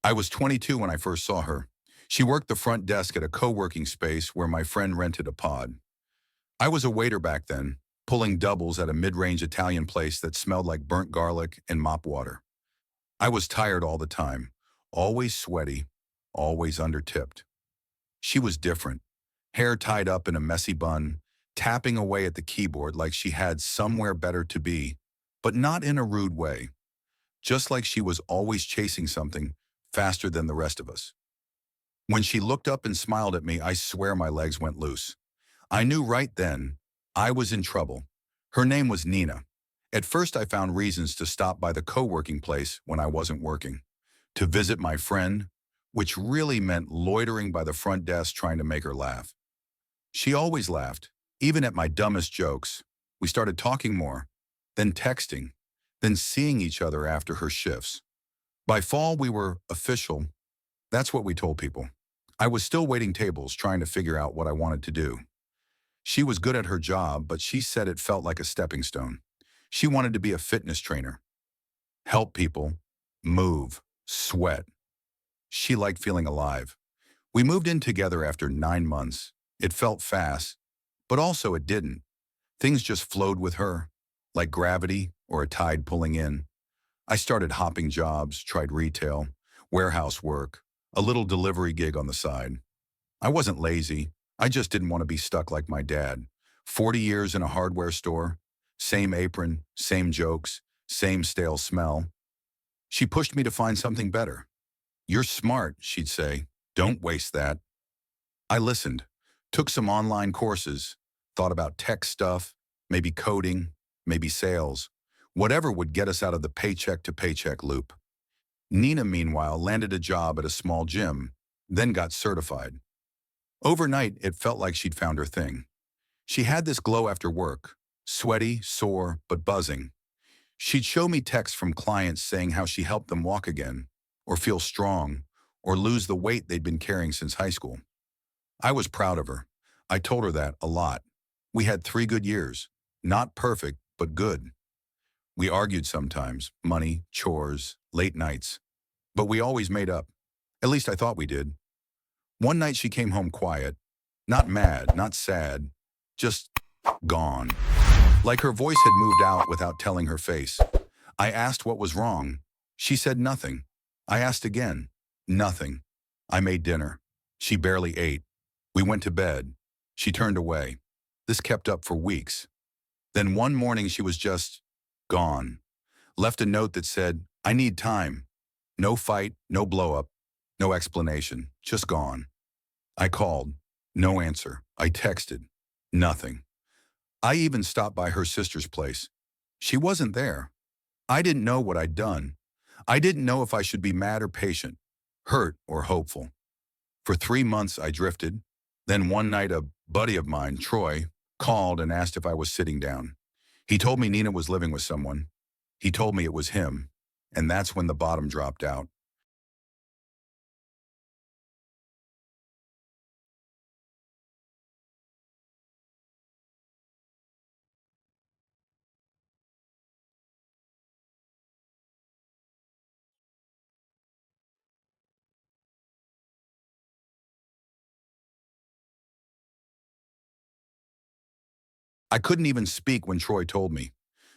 I was 22 when I first saw her. She worked the front desk at a co-working space where my friend rented a pod. I was a waiter back then, pulling doubles at a mid-range Italian place that smelled like burnt garlic and mop water. I was tired all the time, always sweaty, always undertipped. She was different, hair tied up in a messy bun, tapping away at the keyboard like she had somewhere better to be, but not in a rude way, just like she was always chasing something faster than the rest of us. When she looked up and smiled at me, I swear my legs went loose. I knew right then I was in trouble. Her name was Nina. At first, I found reasons to stop by the co-working place when I wasn't working, to visit my friend, which really meant loitering by the front desk trying to make her laugh. She always laughed, even at my dumbest jokes. We started talking more, then texting, then seeing each other after her shifts. By fall, we were official. That's what we told people. I was still waiting tables, trying to figure out what I wanted to do. She was good at her job, but she said it felt like a stepping stone. She wanted to be a fitness trainer, help people, move, sweat. She liked feeling alive. We moved in together after 9 months. It felt fast, but also it didn't. Things just flowed with her, like gravity or a tide pulling in. I started hopping jobs, tried retail, warehouse work, a little delivery gig on the side. I wasn't lazy. I just didn't want to be stuck like my dad. 40 years in a hardware store, same apron, same jokes, same stale smell. She pushed me to find something better. "You're smart," she'd say. "Don't waste that." I listened, took some online courses, thought about tech stuff, maybe coding, maybe sales, whatever would get us out of the paycheck to paycheck loop. Nina, meanwhile, landed a job at a small gym, then got certified. Overnight, it felt like she'd found her thing. She had this glow after work, sweaty, sore, but buzzing. She'd show me texts from clients saying how she helped them walk again, or feel strong, or lose the weight they'd been carrying since high school. I was proud of her. I told her that a lot. We had 3 good years. Not perfect, but good. We argued sometimes, money, chores, late nights. But we always made up. At least I thought we did. One night she came home quiet, not mad, not sad, just gone. Like her voice had moved out without telling her face. I asked what was wrong. She said nothing. I asked again. Nothing. I made dinner. She barely ate. We went to bed. She turned away. This kept up for weeks. Then one morning she was just gone. Left a note that said, "I need time." No fight, no blow up, no explanation, just gone. I called. No answer. I texted. Nothing. I even stopped by her sister's place. She wasn't there. I didn't know what I'd done. I didn't know if I should be mad or patient, hurt or hopeful. For 3 months I drifted. Then one night a buddy of mine, Troy, called and asked if I was sitting down. He told me Nina was living with someone. He told me it was him. And that's when the bottom dropped out. I couldn't even speak when Troy told me.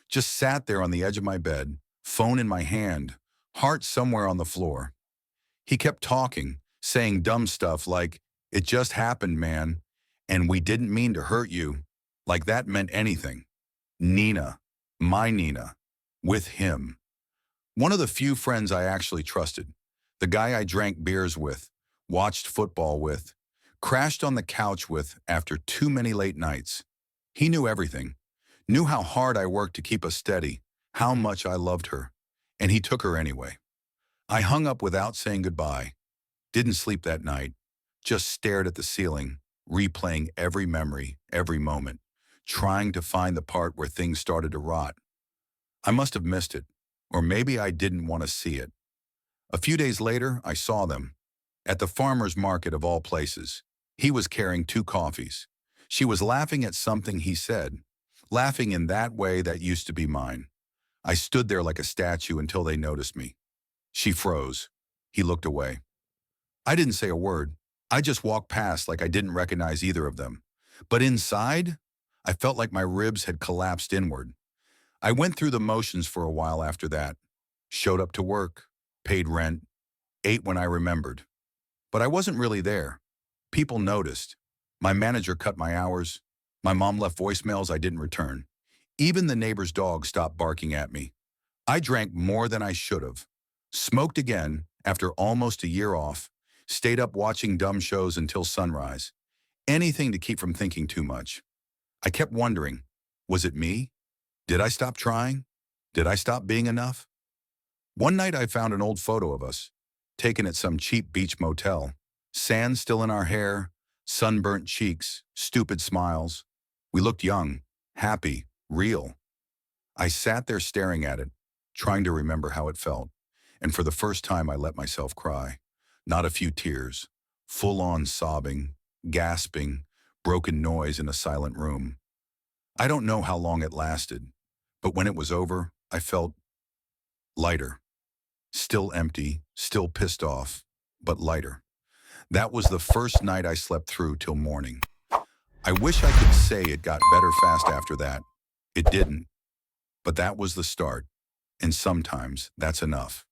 Just sat there on the edge of my bed, phone in my hand, heart somewhere on the floor. He kept talking, saying dumb stuff like, "It just happened, man, and we didn't mean to hurt you," like that meant anything. Nina, my Nina, with him. One of the few friends I actually trusted. The guy I drank beers with, watched football with, crashed on the couch with after too many late nights. He knew everything, knew how hard I worked to keep us steady, how much I loved her, and he took her anyway. I hung up without saying goodbye, didn't sleep that night, just stared at the ceiling, replaying every memory, every moment, trying to find the part where things started to rot. I must have missed it, or maybe I didn't want to see it. A few days later, I saw them. At the farmer's market of all places. He was carrying 2 coffees. She was laughing at something he said, laughing in that way that used to be mine. I stood there like a statue until they noticed me. She froze. He looked away. I didn't say a word. I just walked past like I didn't recognize either of them. But inside, I felt like my ribs had collapsed inward. I went through the motions for a while after that. Showed up to work, paid rent, ate when I remembered. But I wasn't really there. People noticed. My manager cut my hours. My mom left voicemails I didn't return. Even the neighbor's dog stopped barking at me. I drank more than I should have. Smoked again after almost a year off. Stayed up watching dumb shows until sunrise. Anything to keep from thinking too much. I kept wondering, was it me? Did I stop trying? Did I stop being enough? One night I found an old photo of us, taken at some cheap beach motel. Sand still in our hair, sunburnt cheeks, stupid smiles. We looked young, happy, real. I sat there staring at it, trying to remember how it felt. And for the first time I let myself cry. Not a few tears, full-on sobbing, gasping, broken noise in a silent room. I don't know how long it lasted, but when it was over, I felt lighter. Still empty, still pissed off, but lighter. That was the first night I slept through till morning. I wish I could say it got better fast after that. It didn't. But that was the start. And sometimes that's enough.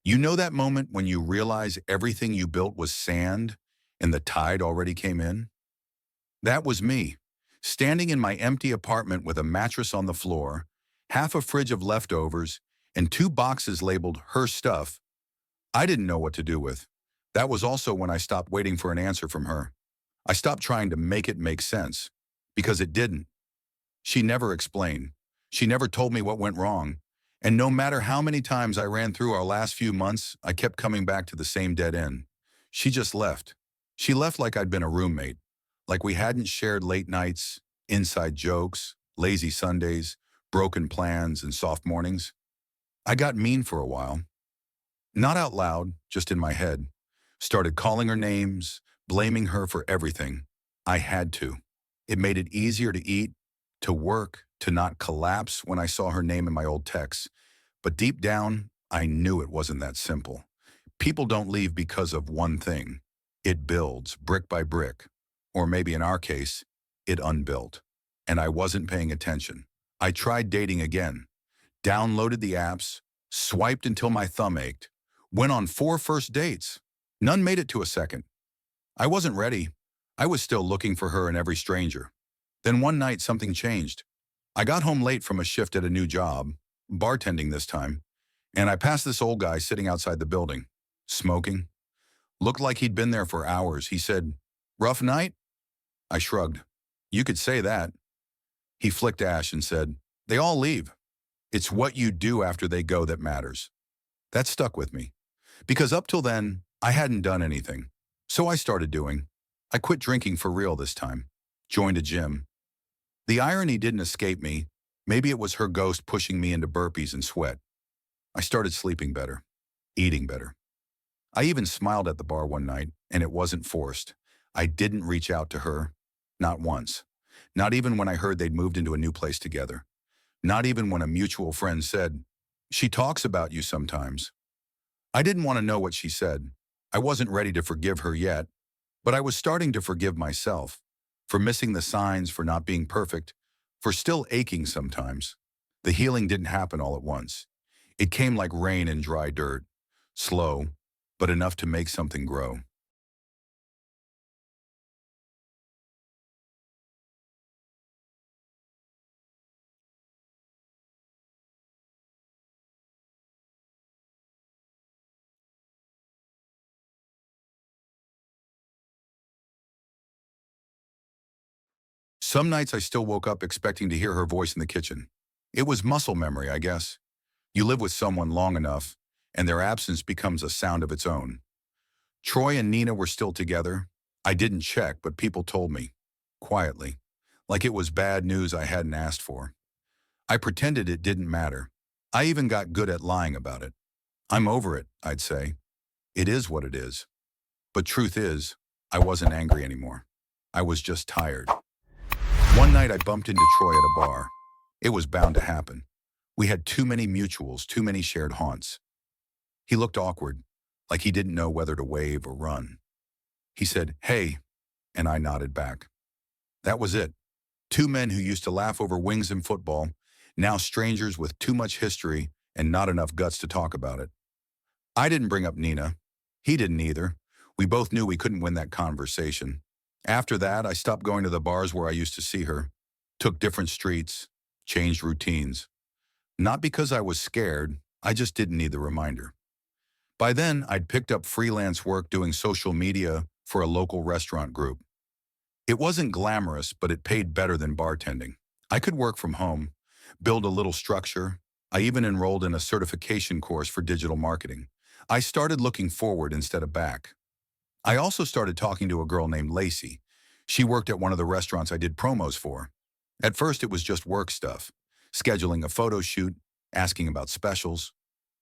You know that moment when you realize everything you built was sand and the tide already came in? That was me, standing in my empty apartment with a mattress on the floor, half a fridge of leftovers, and two boxes labeled her stuff I didn't know what to do with. That was also when I stopped waiting for an answer from her. I stopped trying to make it make sense, because it didn't. She never explained. She never told me what went wrong. And no matter how many times I ran through our last few months, I kept coming back to the same dead end. She just left. She left like I'd been a roommate, like we hadn't shared late nights, inside jokes, lazy Sundays, broken plans, and soft mornings. I got mean for a while. Not out loud, just in my head. Started calling her names, blaming her for everything. I had to. It made it easier to eat, to work, to not collapse when I saw her name in my old texts. But deep down, I knew it wasn't that simple. People don't leave because of one thing. It builds, brick by brick. Or maybe in our case, it unbuilt. And I wasn't paying attention. I tried dating again. Downloaded the apps, swiped until my thumb ached. Went on 4 first dates. None made it to a second. I wasn't ready. I was still looking for her in every stranger. Then one night something changed. I got home late from a shift at a new job, bartending this time, and I passed this old guy sitting outside the building, smoking. Looked like he'd been there for hours. He said, "Rough night?" I shrugged. "You could say that." He flicked ash and said, "They all leave. It's what you do after they go that matters." That stuck with me. Because up till then, I hadn't done anything. So I started doing. I quit drinking for real this time. Joined a gym. The irony didn't escape me. Maybe it was her ghost pushing me into burpees and sweat. I started sleeping better. Eating better. I even smiled at the bar one night, and it wasn't forced. I didn't reach out to her. Not once. Not even when I heard they'd moved into a new place together. Not even when a mutual friend said, "She talks about you sometimes." I didn't want to know what she said. I wasn't ready to forgive her yet, but I was starting to forgive myself for missing the signs, for not being perfect, for still aching sometimes. The healing didn't happen all at once. It came like rain in dry dirt, slow, but enough to make something grow. Some nights I still woke up expecting to hear her voice in the kitchen. It was muscle memory, I guess. You live with someone long enough, and their absence becomes a sound of its own. Troy and Nina were still together. I didn't check, but people told me. quietly, like it was bad news I hadn't asked for. I pretended it didn't matter. I even got good at lying about it. I'm over it, I'd say. It is what it is. But truth is, I wasn't angry anymore. I was just tired. One night I bumped into Troy at a bar. It was bound to happen. We had too many mutuals, too many shared haunts. He looked awkward, like he didn't know whether to wave or run. He said, "Hey," and I nodded back. That was it. Two men who used to laugh over wings and football, now strangers with too much history and not enough guts to talk about it. I didn't bring up Nina. He didn't either. We both knew we couldn't win that conversation. After that, I stopped going to the bars where I used to see her, took different streets, changed routines. Not because I was scared, I just didn't need the reminder. By then, I'd picked up freelance work doing social media for a local restaurant group. It wasn't glamorous, but it paid better than bartending. I could work from home, build a little structure. I even enrolled in a certification course for digital marketing. I started looking forward instead of back. I also started talking to a girl named Lacy. She worked at one of the restaurants I did promos for. At first, it was just work stuff, scheduling a photo shoot, asking about specials.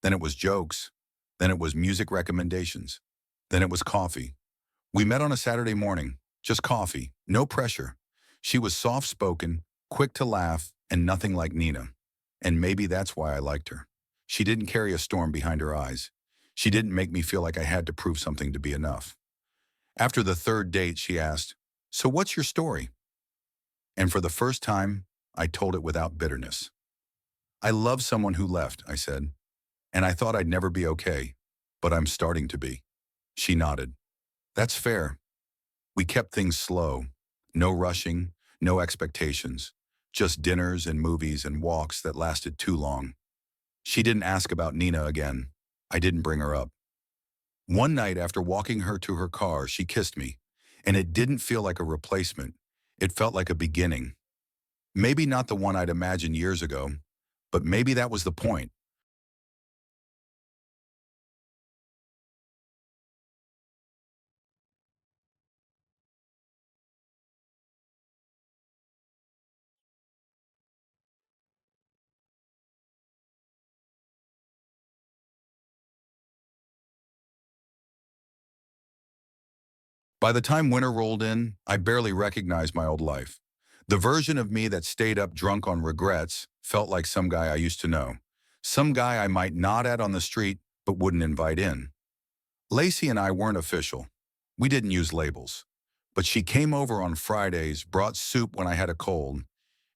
Then it was jokes. Then it was music recommendations. Then it was coffee. We met on a Saturday morning, just coffee, no pressure. She was soft-spoken, quick to laugh, and nothing like Nina. And maybe that's why I liked her. She didn't carry a storm behind her eyes. She didn't make me feel like I had to prove something to be enough. After the third date, she asked, "So what's your story?" And for the first time, I told it without bitterness. "I love someone who left," I said, "and I thought I'd never be okay, but I'm starting to be." She nodded. "That's fair." We kept things slow. No rushing, no expectations. Just dinners and movies and walks that lasted too long. She didn't ask about Nina again. I didn't bring her up. One night after walking her to her car, she kissed me, and it didn't feel like a replacement. It felt like a beginning. Maybe not the one I'd imagined years ago, but maybe that was the point. By the time winter rolled in, I barely recognized my old life. The version of me that stayed up drunk on regrets felt like some guy I used to know. Some guy I might nod at on the street, but wouldn't invite in. Lacy and I weren't official. We didn't use labels. But she came over on Fridays, brought soup when I had a cold,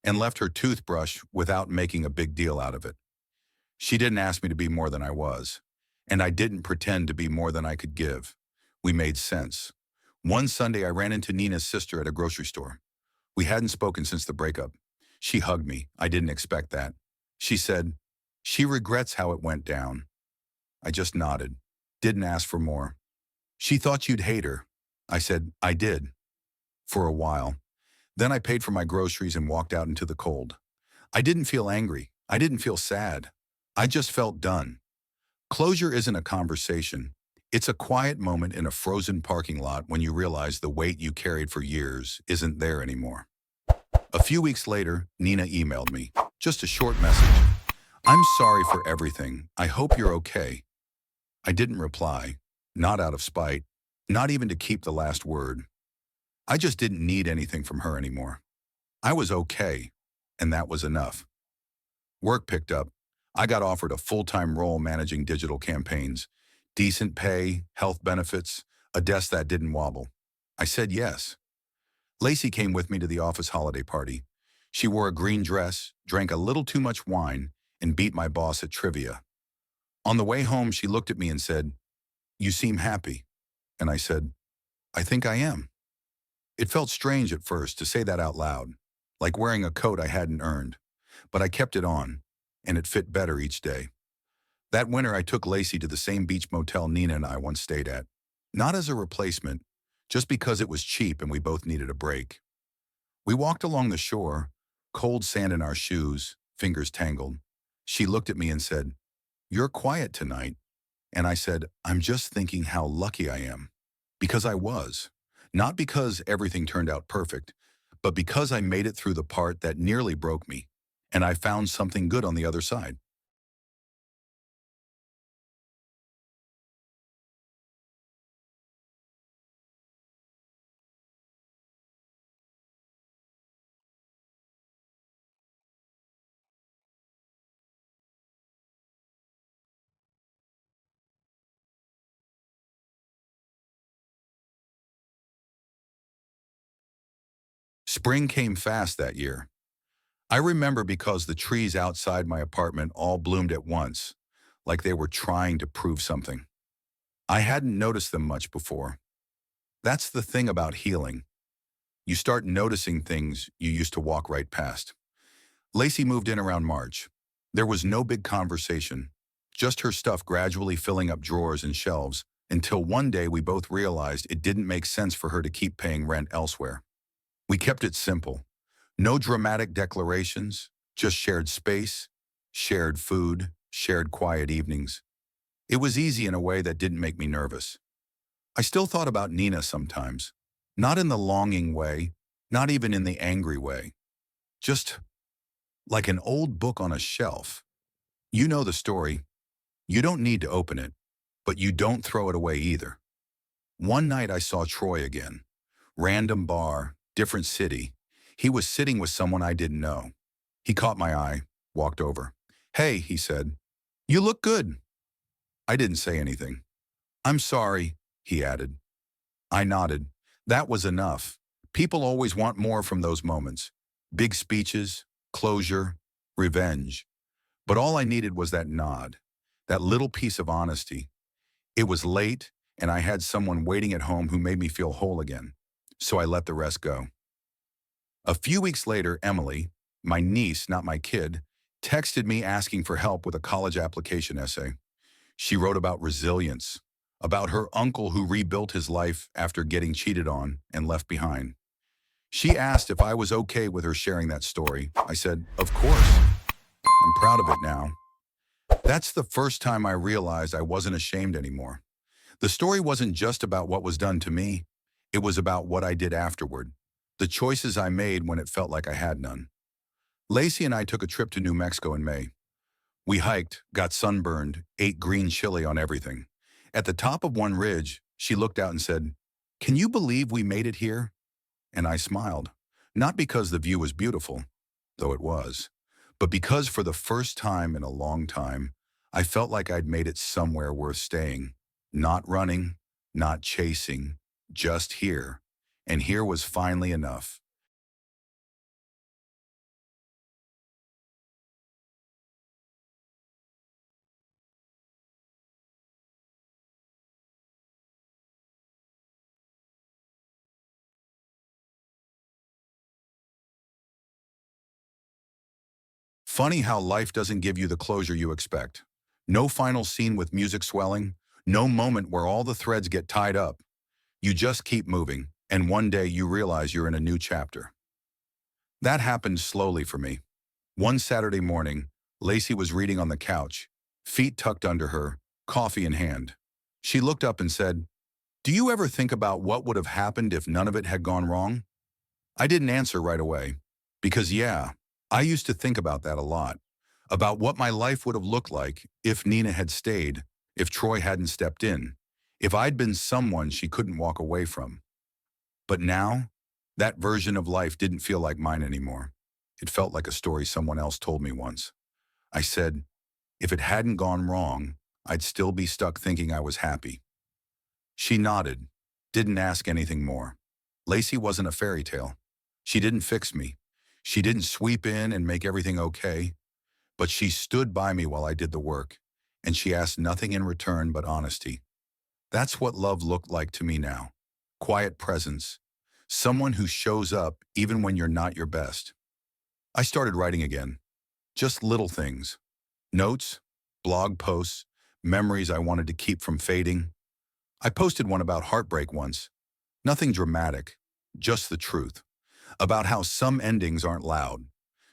and left her toothbrush without making a big deal out of it. She didn't ask me to be more than I was, and I didn't pretend to be more than I could give. We made sense. One Sunday, I ran into Nina's sister at a grocery store. We hadn't spoken since the breakup. She hugged me. I didn't expect that. She said, "She regrets how it went down." I just nodded, didn't ask for more. "She thought you'd hate her." I said, "I did." For a while. Then I paid for my groceries and walked out into the cold. I didn't feel angry. I didn't feel sad. I just felt done. Closure isn't a conversation. It's a quiet moment in a frozen parking lot when you realize the weight you carried for years isn't there anymore. A few weeks later, Nina emailed me. Just a short message. "I'm sorry for everything. I hope you're okay." I didn't reply. Not out of spite. Not even to keep the last word. I just didn't need anything from her anymore. I was okay, and that was enough. Work picked up. I got offered a full-time role managing digital campaigns. Decent pay, health benefits, a desk that didn't wobble. I said yes. Lacy came with me to the office holiday party. She wore a green dress, drank a little too much wine, and beat my boss at trivia. On the way home, she looked at me and said, "You seem happy." And I said, "I think I am." It felt strange at first to say that out loud, like wearing a coat I hadn't earned. But I kept it on, and it fit better each day. That winter, I took Lacy to the same beach motel Nina and I once stayed at. Not as a replacement, just because it was cheap and we both needed a break. We walked along the shore, cold sand in our shoes, fingers tangled. She looked at me and said, "You're quiet tonight." And I said, "I'm just thinking how lucky I am." Because I was. Not because everything turned out perfect, but because I made it through the part that nearly broke me, and I found something good on the other side. Spring came fast that year. I remember because the trees outside my apartment all bloomed at once, like they were trying to prove something. I hadn't noticed them much before. That's the thing about healing. You start noticing things you used to walk right past. Lacy moved in around March. There was no big conversation, just her stuff gradually filling up drawers and shelves until one day we both realized it didn't make sense for her to keep paying rent elsewhere. We kept it simple. No dramatic declarations, just shared space, shared food, shared quiet evenings. It was easy in a way that didn't make me nervous. I still thought about Nina sometimes. Not in the longing way, not even in the angry way. Just like an old book on a shelf. You know the story. You don't need to open it, but you don't throw it away either. One night I saw Troy again. Random bar, different city. He was sitting with someone I didn't know. He caught my eye, walked over. "Hey," he said. "You look good." I didn't say anything. "I'm sorry," he added. I nodded. That was enough. People always want more from those moments. Big speeches, closure, revenge. But all I needed was that nod, that little piece of honesty. It was late, and I had someone waiting at home who made me feel whole again. So I let the rest go. A few weeks later, Emily, my niece, not my kid, texted me asking for help with a college application essay. She wrote about resilience, about her uncle who rebuilt his life after getting cheated on and left behind. She asked if I was okay with her sharing that story. I said, "Of course. I'm proud of it now." That's the first time I realized I wasn't ashamed anymore. The story wasn't just about what was done to me. It was about what I did afterward, the choices I made when it felt like I had none. Lacy and I took a trip to New Mexico in May. We hiked, got sunburned, ate green chili on everything. At the top of one ridge, she looked out and said, "Can you believe we made it here?" And I smiled, not because the view was beautiful, though it was, but because for the first time in a long time, I felt like I'd made it somewhere worth staying. Not running, not chasing, just here. And here was finally enough. Funny how life doesn't give you the closure you expect. No final scene with music swelling, no moment where all the threads get tied up. You just keep moving, and one day you realize you're in a new chapter. That happened slowly for me. One Saturday morning, Lacy was reading on the couch, feet tucked under her, coffee in hand. She looked up and said, "Do you ever think about what would have happened if none of it had gone wrong?" I didn't answer right away, because yeah, I used to think about that a lot, about what my life would have looked like if Nina had stayed, if Troy hadn't stepped in, if I'd been someone she couldn't walk away from. But now, that version of life didn't feel like mine anymore. It felt like a story someone else told me once. I said, if it hadn't gone wrong, I'd still be stuck thinking I was happy. She nodded, didn't ask anything more. Lacy wasn't a fairy tale. She didn't fix me. She didn't sweep in and make everything okay, but she stood by me while I did the work, and she asked nothing in return but honesty. That's what love looked like to me now. Quiet presence. Someone who shows up even when you're not your best. I started writing again. Just little things. Notes, blog posts, memories I wanted to keep from fading. I posted one about heartbreak once. Nothing dramatic, just the truth. About how some endings aren't loud.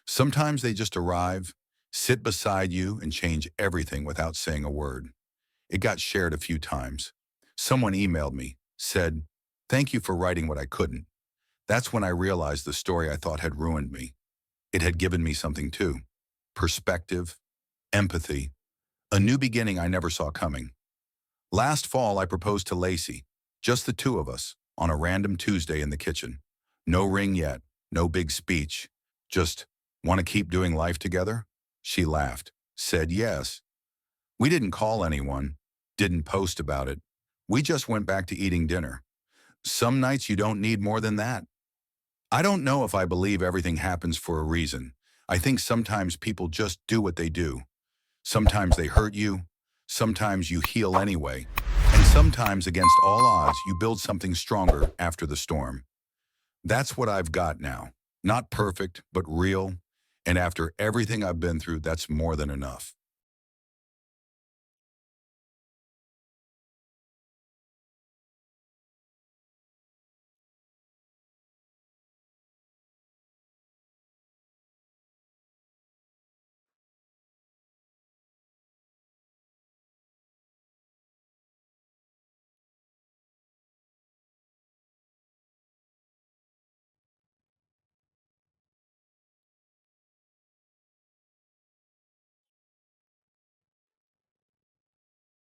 Sometimes they just arrive, sit beside you, and change everything without saying a word. It got shared a few times. Someone emailed me, said, "Thank you for writing what I couldn't." That's when I realized the story I thought had ruined me. It had given me something too. Perspective, empathy, a new beginning I never saw coming. Last fall, I proposed to Lacy, just the two of us, on a random Tuesday in the kitchen. No ring yet, no big speech, just, want to keep doing life together? She laughed, said yes. We didn't call anyone, didn't post about it. We just went back to eating dinner. Some nights you don't need more than that. I don't know if I believe everything happens for a reason. I think sometimes people just do what they do. Sometimes they hurt you, sometimes you heal anyway, and sometimes against all odds you build something stronger after the storm. That's what I've got now. Not perfect, but real, and after everything I've been through, that's more than enough.